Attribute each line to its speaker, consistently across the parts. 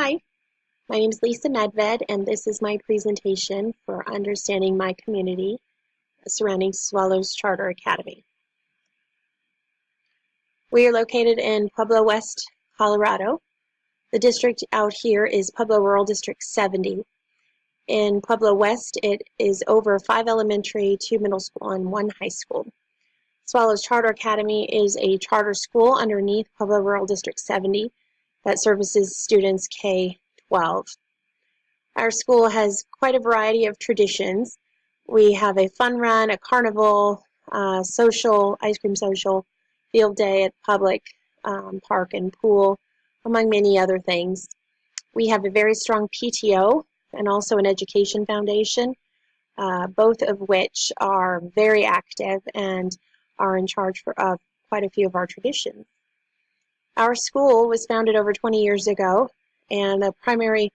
Speaker 1: Hi, my name is Lisa Medved, and this is my presentation for understanding my community surrounding Swallows Charter Academy. We are located in Pueblo West, Colorado. The district out here is Pueblo Rural District 70. In Pueblo West, it is over 5 elementary, 2 middle school, and 1 high school. Swallows Charter Academy is a charter school underneath Pueblo Rural District 70 that services students K-12. Our school has quite a variety of traditions. We have a fun run, a carnival, social, ice cream social, field day at public park and pool, among many other things. We have a very strong PTO and also an education foundation, both of which are very active and are in charge of quite a few of our traditions. Our school was founded over 20 years ago, and the primary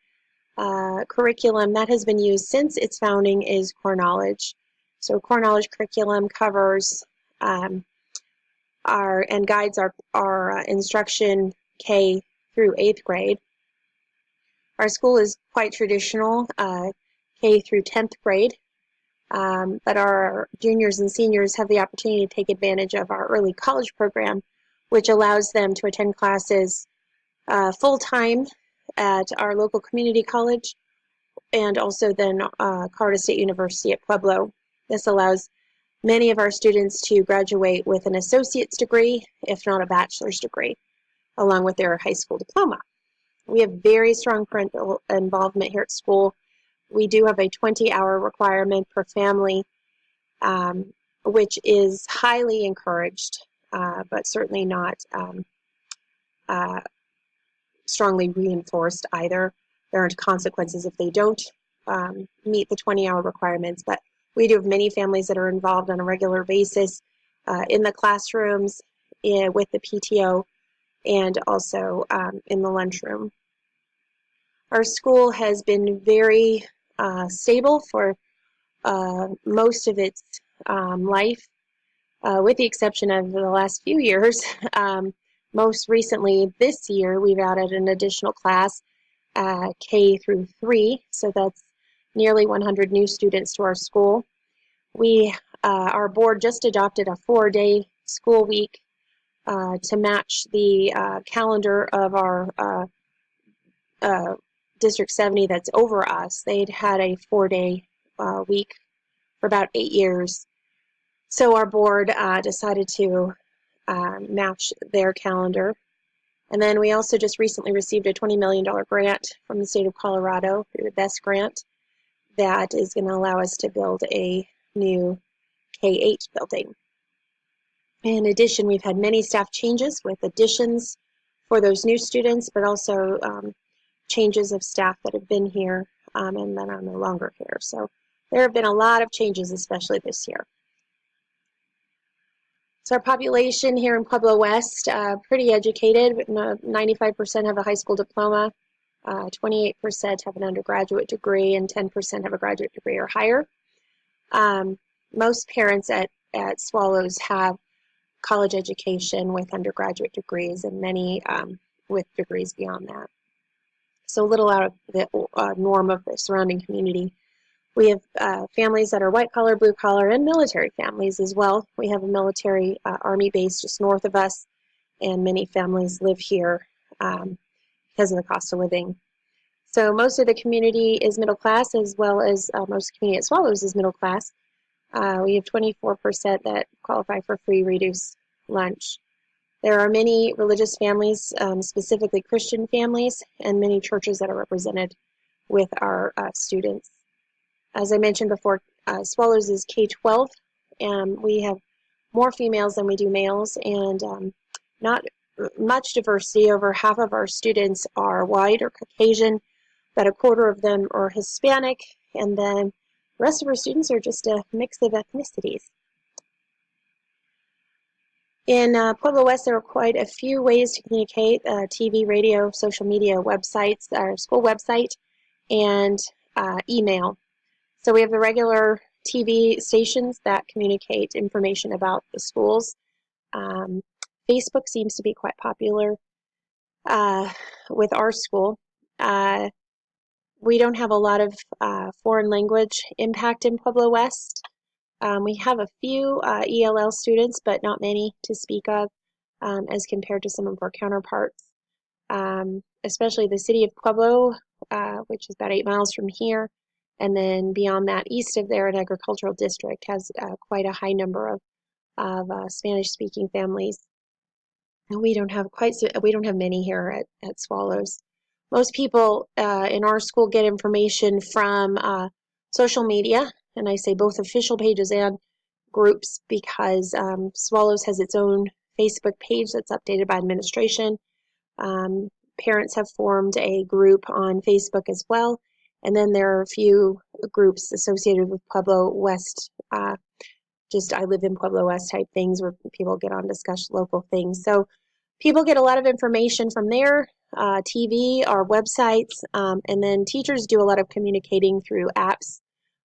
Speaker 1: curriculum that has been used since its founding is core knowledge. So core knowledge curriculum covers and guides our instruction K through 8th grade. Our school is quite traditional, K through 10th grade, but our juniors and seniors have the opportunity to take advantage of our early college program, which allows them to attend classes full-time at our local community college and also then Colorado State University at Pueblo. This allows many of our students to graduate with an associate's degree, if not a bachelor's degree, along with their high school diploma. We have very strong parental involvement here at school. We do have a 20-hour requirement per family, which is highly encouraged, but certainly not strongly reinforced either. There aren't consequences if they don't meet the 20-hour requirements, but we do have many families that are involved on a regular basis in the classrooms, with the PTO, and also in the lunchroom. Our school has been very stable for most of its life, with the exception of the last few years. Most recently, this year, we've added an additional class, K through 3, so that's nearly 100 new students to our school. Our board just adopted a 4-day school week to match the calendar of our District 70 that's over us. They'd had a 4-day week for about 8 years. So our board decided to match their calendar. And then we also just recently received a $20 million grant from the state of Colorado through the BEST grant that is going to allow us to build a new K-8 building. In addition, we've had many staff changes with additions for those new students, but also changes of staff that have been here and that are no longer here. So there have been a lot of changes, especially this year. So our population here in Pueblo West, pretty educated. 95% have a high school diploma, 28% have an undergraduate degree, and 10% have a graduate degree or higher. Most parents at Swallows have college education with undergraduate degrees, and many with degrees beyond that. So a little out of the norm of the surrounding community. We have families that are white collar, blue collar, and military families as well. We have a military Army base just north of us, and many families live here because of the cost of living. So most of the community is middle class, as well as most community at Swallows is middle class. We have 24% that qualify for free reduced lunch. There are many religious families, specifically Christian families, and many churches that are represented with our students. As I mentioned before, Swallows is K-12, and we have more females than we do males, and not much diversity. Over half of our students are white or Caucasian, about a quarter of them are Hispanic, and then the rest of our students are just a mix of ethnicities. In Pueblo West, there are quite a few ways to communicate: TV, radio, social media, websites, our school website, and email. So we have the regular TV stations that communicate information about the schools. Facebook seems to be quite popular with our school. We don't have a lot of foreign language impact in Pueblo West. We have a few ELL students, but not many to speak of as compared to some of our counterparts. Especially the city of Pueblo, which is about 8 miles from here, and then beyond that, east of there, an agricultural district has quite a high number of Spanish-speaking families. And we don't have many here at Swallows. Most people in our school get information from social media, and I say both official pages and groups, because Swallows has its own Facebook page that's updated by administration. Parents have formed a group on Facebook as well, and then there are a few groups associated with Pueblo West, just I live in Pueblo West type things where people get on discuss local things. So people get a lot of information from there, TV, our websites, and then teachers do a lot of communicating through apps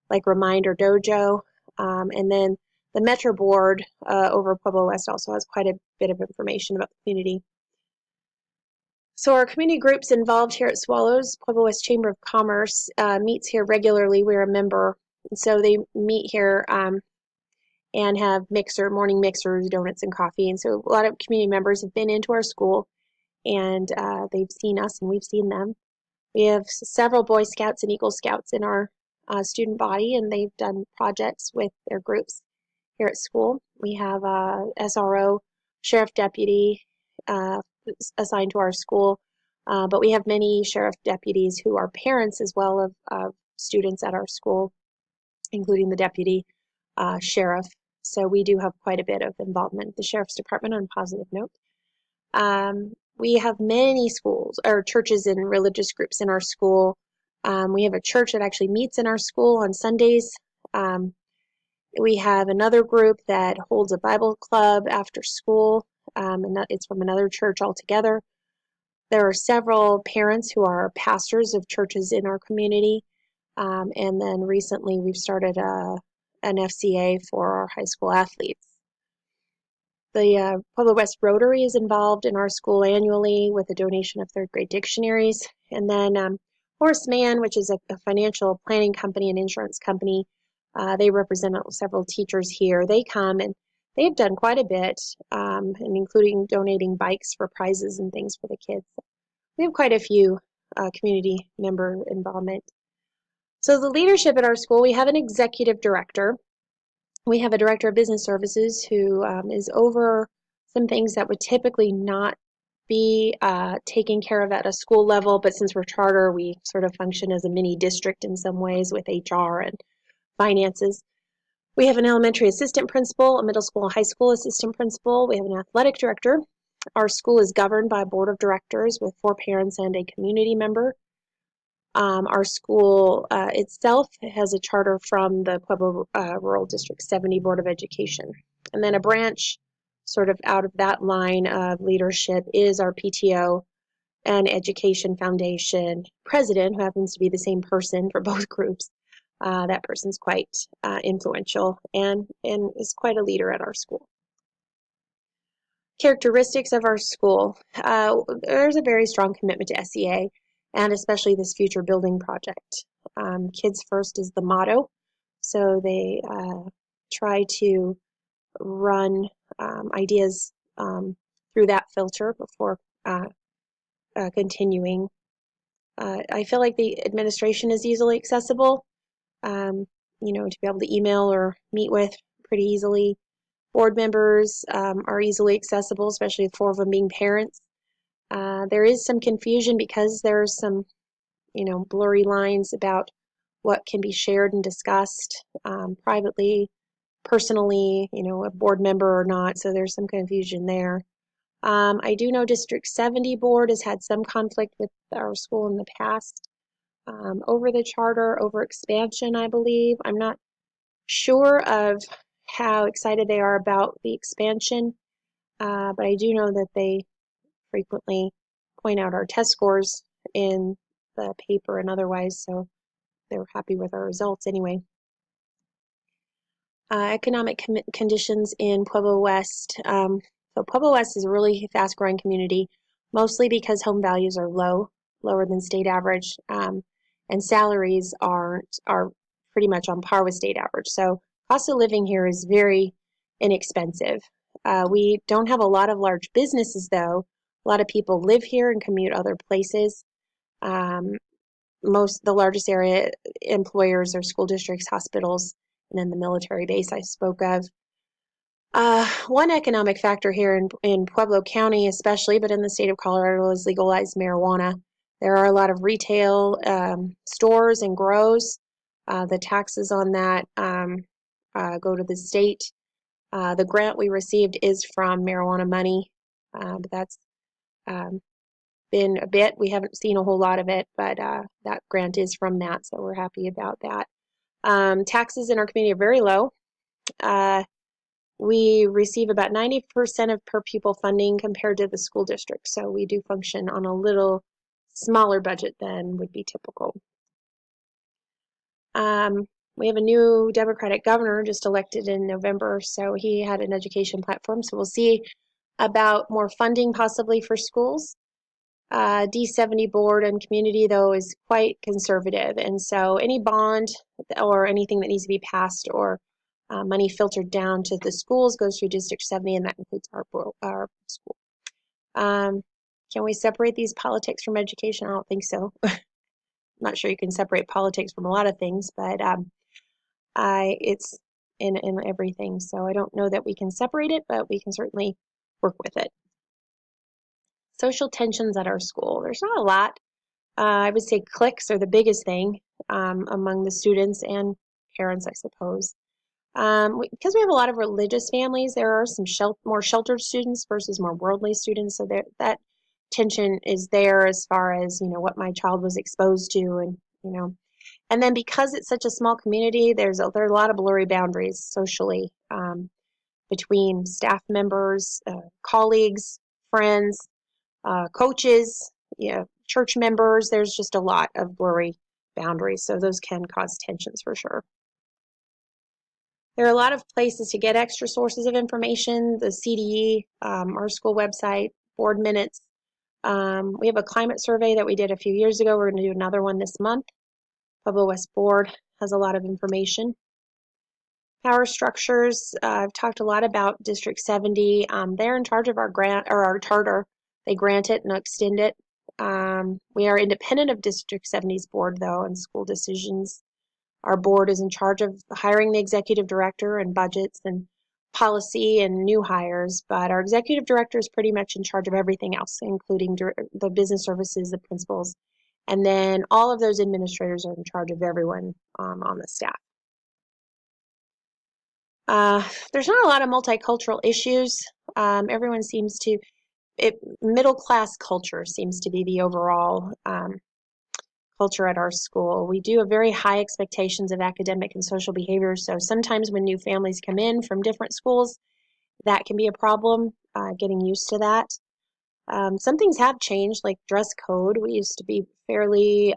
Speaker 1: like Reminder Dojo, and then the Metro Board over Pueblo West also has quite a bit of information about the community. So our community groups involved here at Swallows, Pueblo West Chamber of Commerce meets here regularly. We're a member, and so they meet here and have morning mixers, donuts, and coffee. And so a lot of community members have been into our school, and they've seen us and we've seen them. We have several Boy Scouts and Eagle Scouts in our student body, and they've done projects with their groups here at school. We have a SRO, sheriff deputy, assigned to our school, but we have many sheriff deputies who are parents as well of students at our school, including the deputy sheriff. So we do have quite a bit of involvement with the sheriff's department on a positive note. We have many schools or churches and religious groups in our school. We have a church that actually meets in our school on Sundays. We have another group that holds a Bible club after school, and it's from another church altogether. There are several parents who are pastors of churches in our community, and then recently we've started an FCA for our high school athletes. The Pueblo West Rotary is involved in our school annually with a donation of third grade dictionaries. And then Horace Mann, which is a financial planning company and insurance company, they represent several teachers here. They come and they've done quite a bit, and including donating bikes for prizes and things for the kids. We have quite a few community member involvement. So the leadership at our school, we have an executive director. We have a director of business services who is over some things that would typically not be taken care of at a school level, but since we're charter, we sort of function as a mini district in some ways with HR and finances. We have an elementary assistant principal, a middle school and high school assistant principal. We have an athletic director. Our school is governed by a board of directors with 4 parents and a community member. Our school itself has a charter from the Pueblo Rural District 70 Board of Education. And then a branch sort of out of that line of leadership is our PTO and Education Foundation president, who happens to be the same person for both groups. That person's quite influential and is quite a leader at our school. Characteristics of our school. There's a very strong commitment to SEA, and especially this future building project. Kids first is the motto, so they try to run ideas through that filter before continuing. I feel like the administration is easily accessible, to be able to email or meet with pretty easily. Board members are easily accessible, especially 4 of them being parents. There is some confusion because there's some, blurry lines about what can be shared and discussed privately, personally, a board member or not, so there's some confusion there. I do know District 70 Board has had some conflict with our school in the past over the charter, over expansion, I believe. I'm not sure of how excited they are about the expansion, but I do know that they frequently point out our test scores in the paper and otherwise, so they were happy with our results anyway. Economic conditions in Pueblo West. So Pueblo West is a really fast-growing community, mostly because home values are low. lower than state average, and salaries are pretty much on par with state average. So cost of living here is very inexpensive. We don't have a lot of large businesses, though. A lot of people live here and commute other places. The largest area employers are school districts, hospitals, and then the military base I spoke of. One economic factor here in Pueblo County especially, but in the state of Colorado, is legalized marijuana. There are a lot of retail stores and grows. The taxes on that go to the state. The grant we received is from marijuana money, but that's been a bit. We haven't seen a whole lot of it, but that grant is from that, so we're happy about that. Taxes in our community are very low. We receive about 90% of per pupil funding compared to the school district, so we do function on a little smaller budget than would be typical. We have a new Democratic governor just elected in November, so he had an education platform, so we'll see about more funding possibly for schools. D70 board and community, though, is quite conservative, and so any bond or anything that needs to be passed or money filtered down to the schools goes through District 70, and that includes our school. Can we separate these politics from education? I don't think so. I'm not sure you can separate politics from a lot of things, but it's in everything, so I don't know that we can separate it, but we can certainly work with it. Social tensions at our school. There's not a lot. I would say cliques are the biggest thing among the students and parents, I suppose. Because we have a lot of religious families, there are some more sheltered students versus more worldly students, so that tension is there as far as, what my child was exposed to, and then because it's such a small community, there are a lot of blurry boundaries socially between staff members, colleagues, friends, coaches, church members. There's just a lot of blurry boundaries, so those can cause tensions for sure. There are a lot of places to get extra sources of information, the CDE, our school website, board minutes. We have a climate survey that we did a few years ago. We're going to do another one this month. Pueblo West Board has a lot of information. Power structures, I've talked a lot about District 70. They're in charge of our grant, or our charter. They grant it and extend it. We are independent of District 70's board, though, and school decisions. Our board is in charge of hiring the executive director and budgets and policy and new hires, but our executive director is pretty much in charge of everything else, including the business services, the principals, and then all of those administrators are in charge of everyone on the staff. There's not a lot of multicultural issues. Everyone seems to, middle class culture seems to be the overall culture at our school. We do have very high expectations of academic and social behavior, so sometimes when new families come in from different schools, that can be a problem, getting used to that. Some things have changed, like dress code. We used to be fairly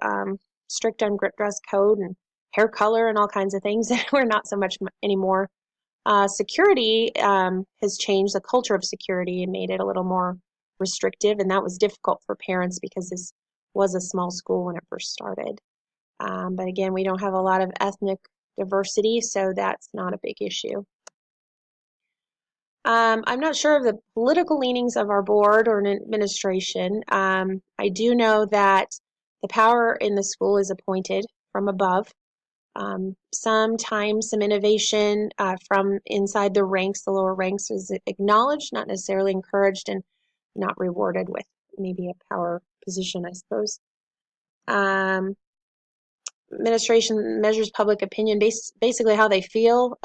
Speaker 1: strict on dress code and hair color and all kinds of things. We're not so much anymore. Security has changed, the culture of security, and made it a little more restrictive, and that was difficult for parents because this was a small school when it first started. But again, we don't have a lot of ethnic diversity, so that's not a big issue. I'm not sure of the political leanings of our board or an administration. I do know that the power in the school is appointed from above. Sometimes some innovation from inside the ranks, the lower ranks, is acknowledged, not necessarily encouraged, and not rewarded with maybe a power position, I suppose. Administration measures public opinion basically how they feel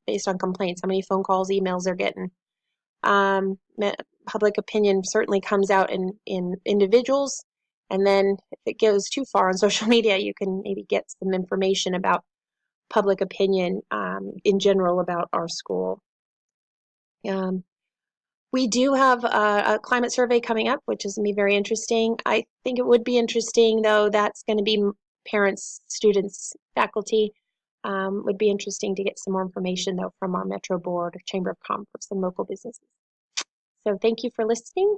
Speaker 1: based on complaints, how many phone calls, emails they're getting. Public opinion certainly comes out in individuals, and then if it goes too far on social media, you can maybe get some information about public opinion in general about our school. We do have a climate survey coming up, which is going to be very interesting. I think it would be interesting, though, that's going to be parents, students, faculty. Would be interesting to get some more information, though, from our Metro Board, Chamber of Commerce, and local businesses. So thank you for listening.